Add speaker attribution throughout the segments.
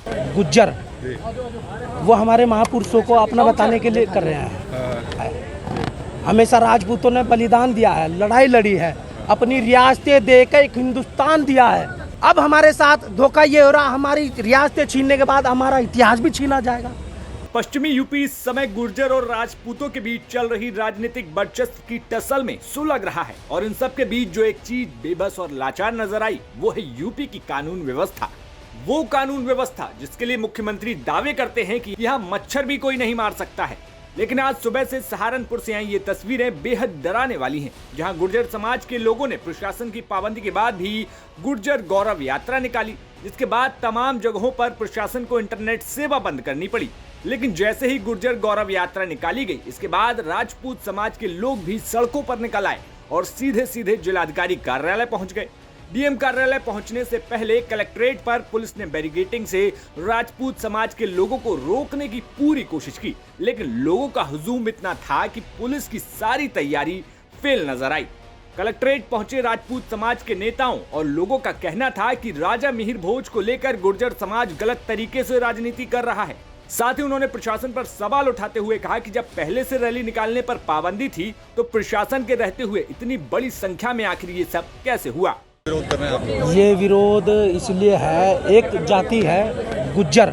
Speaker 1: गुज्जर वो हमारे महापुरुषों को अपना बताने के लिए कर रहे हैं। हमेशा राजपूतों ने बलिदान दिया है, लड़ाई लड़ी है, अपनी रियासतें देकर एक हिंदुस्तान दिया है। अब हमारे साथ धोखा ये हो रहा, हमारी रियासतें छीनने के बाद हमारा इतिहास भी छीना जाएगा।
Speaker 2: पश्चिमी यूपी इस समय गुर्जर और राजपूतों के बीच चल रही राजनीतिक वर्चस्व की टसल में सुलग रहा है और इन सब के बीच जो एक चीज बेबस और लाचार नजर आई वो है यूपी की कानून व्यवस्था। वो कानून व्यवस्था जिसके लिए मुख्यमंत्री दावे करते हैं कि यहाँ मच्छर भी कोई नहीं मार सकता है। लेकिन आज सुबह से सहारनपुर से आई ये तस्वीरें बेहद डराने वाली हैं, जहां गुर्जर समाज के लोगों ने प्रशासन की पाबंदी के बाद भी गुर्जर गौरव यात्रा निकाली, जिसके बाद तमाम जगहों पर प्रशासन को इंटरनेट सेवा बंद करनी पड़ी। लेकिन जैसे ही गुर्जर गौरव यात्रा निकाली गई, इसके बाद राजपूत समाज के लोग भी सड़कों पर निकल आए और सीधे सीधे जिलाधिकारी कार्यालय पहुंच गए। डीएम कार्यालय पहुंचने से पहले कलेक्ट्रेट पर पुलिस ने बैरिकेडिंग से राजपूत समाज के लोगों को रोकने की पूरी कोशिश की, लेकिन लोगों का हुजूम इतना था कि पुलिस की सारी तैयारी फेल नजर आई। कलेक्ट्रेट पहुंचे राजपूत समाज के नेताओं और लोगों का कहना था कि राजा मिहिर भोज को लेकर गुर्जर समाज गलत तरीके से राजनीति कर रहा है। साथ ही उन्होंने प्रशासन पर सवाल उठाते हुए कहा कि जब पहले से रैली निकालने पर पाबंदी थी तो प्रशासन के रहते हुए इतनी बड़ी संख्या में आखिर ये सब कैसे हुआ।
Speaker 3: विरोध कर रहे हैं आप लोग?
Speaker 1: ये विरोध इसलिए है, एक जाति है गुज्जर,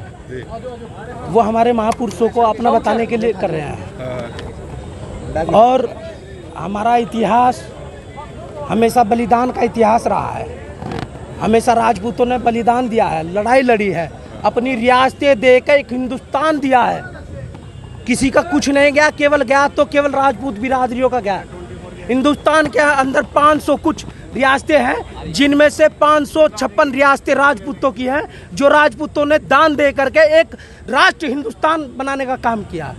Speaker 1: वो हमारे महापुरुषों को अपना बताने के लिए कर रहे हैं। और हमारा इतिहास हमेशा बलिदान का इतिहास रहा है। हमेशा राजपूतों ने बलिदान दिया है, लड़ाई लड़ी है, अपनी रियासतें देकर एक हिंदुस्तान दिया है। किसी का कुछ नहीं गया, केवल गया तो केवल राजपूत बिरादरियों का गया। हिंदुस्तान के अंदर 500 कुछ रियासतें हैं, जिनमें से 556 रियासतें राजपूतों की हैं, जो राजपूतों ने दान दे करके एक राष्ट्र हिंदुस्तान बनाने का काम किया है।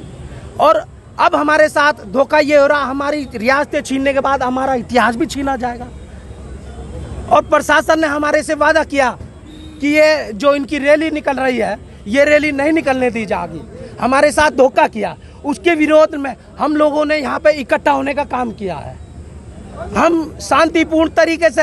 Speaker 1: और अब हमारे साथ धोखा ये हो रहा, हमारी रियासतें छीनने के बाद हमारा इतिहास भी छीना जाएगा। और प्रशासन ने हमारे से वादा किया कि ये जो इनकी रैली निकल रही है, ये रैली नहीं निकलने दी जाएगी। हमारे साथ धोखा किया, उसके विरोध में हम लोगों ने यहाँ पे इकट्ठा होने का काम किया है। हम शांतिपूर्ण तरीके से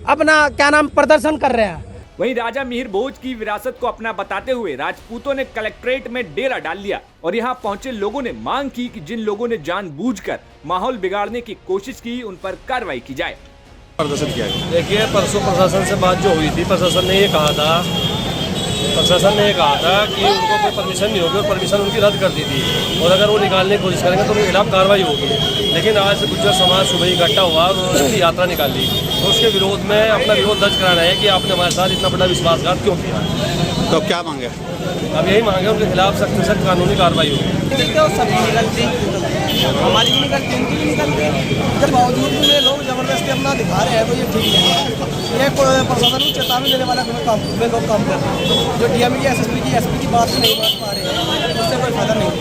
Speaker 1: अपना प्रदर्शन कर रहे हैं।
Speaker 2: वहीं राजा मिहिर भोज की विरासत को अपना बताते हुए राजपूतों ने कलेक्ट्रेट में डेरा डाल लिया और यहाँ पहुंचे लोगों ने मांग की कि जिन लोगों ने जानबूझकर माहौल बिगाड़ने की कोशिश की उन पर कार्रवाई की जाए।
Speaker 3: प्रदर्शन किया गया।
Speaker 4: देखिए, परसों प्रशासन से बात जो हुई थी, प्रशासन ने ये कहा था कि उनको कोई परमिशन नहीं होगी और परमिशन उनकी रद्द कर दी थी और अगर वो निकालने की कोशिश करेंगे तो उनके खिलाफ कार्रवाई होगी। लेकिन आज गुर्जर समाज सुबह ही इकट्ठा हुआ और उन्होंने यात्रा निकाली, तो उसके विरोध में अपना विरोध दर्ज कराना है कि आपने हमारे साथ इतना बड़ा विश्वासघात क्यों किया।
Speaker 3: तो क्या मांगे?
Speaker 4: अब यही मांगे उनके खिलाफ सख्त से सख्त कानूनी कार्रवाई होगी।
Speaker 5: सभी निकलती, हमारी भी निकलती, उनकी भी निकलती। जब बावजूद भी लोग जबरदस्ती अपना दिखा रहे हैं तो ये ठीक है। ये प्रशासन को चेतावनी देने वाला लोग काम कर रहे हैं। जो डीएम की एसपी की बात नहीं मान पा रहे हैं, उससे कोई फायदा नहीं।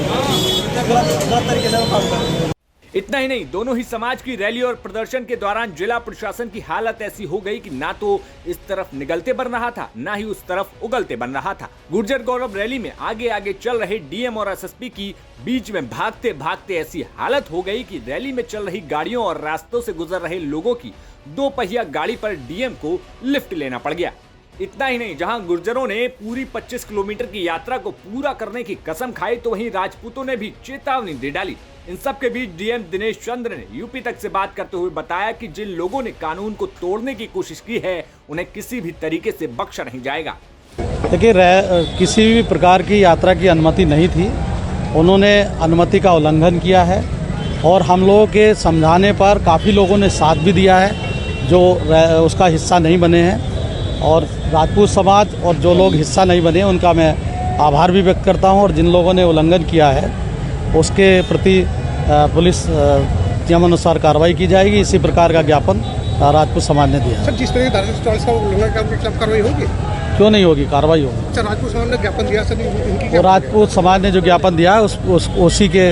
Speaker 5: गलत तरीके से वो काम कर रहे हैं।
Speaker 2: इतना ही नहीं, दोनों ही समाज की रैली और प्रदर्शन के दौरान जिला प्रशासन की हालत ऐसी हो गई कि ना तो इस तरफ निगलते बन रहा था, ना ही उस तरफ उगलते बन रहा था। गुर्जर गौरव रैली में आगे आगे चल रहे डीएम और एसएसपी की बीच में भागते भागते ऐसी हालत हो गई कि रैली में चल रही गाड़ियों और रास्तों से गुजर रहे लोगों की 2 पहिया गाड़ी पर डीएम को लिफ्ट लेना पड़ गया। इतना ही नहीं, जहां गुर्जरों ने पूरी 25 किलोमीटर की यात्रा को पूरा करने की कसम खाई, तो वहीं राजपूतों ने भी चेतावनी दे डाली। इन सब के बीच डीएम दिनेश चंद्र ने यूपी तक से बात करते हुए बताया कि जिन लोगों ने कानून को तोड़ने की कोशिश की है, उन्हें किसी भी तरीके से बख्शा नहीं जाएगा।
Speaker 6: देखिए, किसी भी प्रकार की यात्रा की अनुमति नहीं थी, उन्होंने अनुमति का उल्लंघन किया है और हम लोगों के समझाने पर काफ़ी लोगों ने साथ भी दिया है जो उसका हिस्सा नहीं बने हैं। और राजपूत समाज और जो लोग हिस्सा नहीं बने उनका मैं आभार भी व्यक्त करता हूं और जिन लोगों ने उल्लंघन किया है उसके प्रति पुलिस नियमानुसार कार्रवाई की जाएगी। इसी प्रकार का ज्ञापन राजपूत समाज ने दिया।
Speaker 7: सर, जिस तरह धार्मिक स्टॉल्स का उल्लंघन करने के खिलाफ कार्रवाई होगी?
Speaker 6: क्यों नहीं होगी, कार्रवाई होगी।
Speaker 7: अच्छा, राजपूत समाज ने ज्ञापन दिया सर, इनकी
Speaker 6: और राजपूत समाज ने जो ज्ञापन दिया है उसी के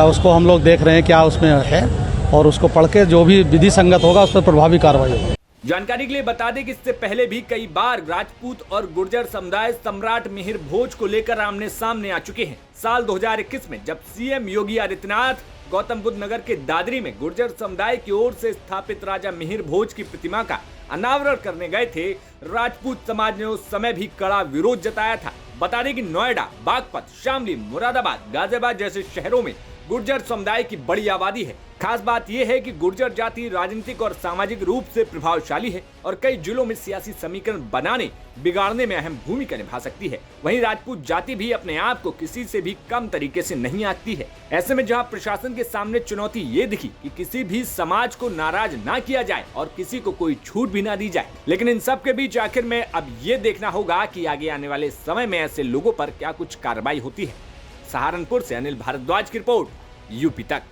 Speaker 6: उसको हम लोग देख रहे हैं क्या उसमें है और उसको पढ़ के जो भी विधि संगत होगा उस पर प्रभावी कार्रवाई होगी।
Speaker 2: जानकारी के लिए बता दें कि इससे पहले भी कई बार राजपूत और गुर्जर समुदाय सम्राट मिहिर भोज को लेकर आमने सामने आ चुके हैं। साल 2021 में जब सीएम योगी आदित्यनाथ गौतम बुद्ध नगर के दादरी में गुर्जर समुदाय की ओर से स्थापित राजा मिहिर भोज की प्रतिमा का अनावरण करने गए थे, राजपूत समाज ने उस समय भी कड़ा विरोध जताया था। बता दें कि नोएडा, बागपत, शामली, मुरादाबाद, गाजियाबाद जैसे शहरों में गुर्जर समुदाय की बड़ी आबादी है। खास बात यह है कि गुर्जर जाति राजनीतिक और सामाजिक रूप से प्रभावशाली है और कई जिलों में सियासी समीकरण बनाने बिगाड़ने में अहम भूमिका निभा सकती है। वहीं राजपूत जाति भी अपने आप को किसी से भी कम तरीके से नहीं आंकती है। ऐसे में जहां प्रशासन के सामने चुनौती ये दिखी कि किसी भी समाज को नाराज ना किया जाए और किसी को कोई छूट भी ना दी जाए, लेकिन इन सब के बीच आखिर में अब ये देखना होगा कि आगे आने वाले समय में ऐसे लोगों पर क्या कुछ कार्रवाई होती है। सहारनपुर से अनिल भारद्वाज की रिपोर्ट, यूपी तक।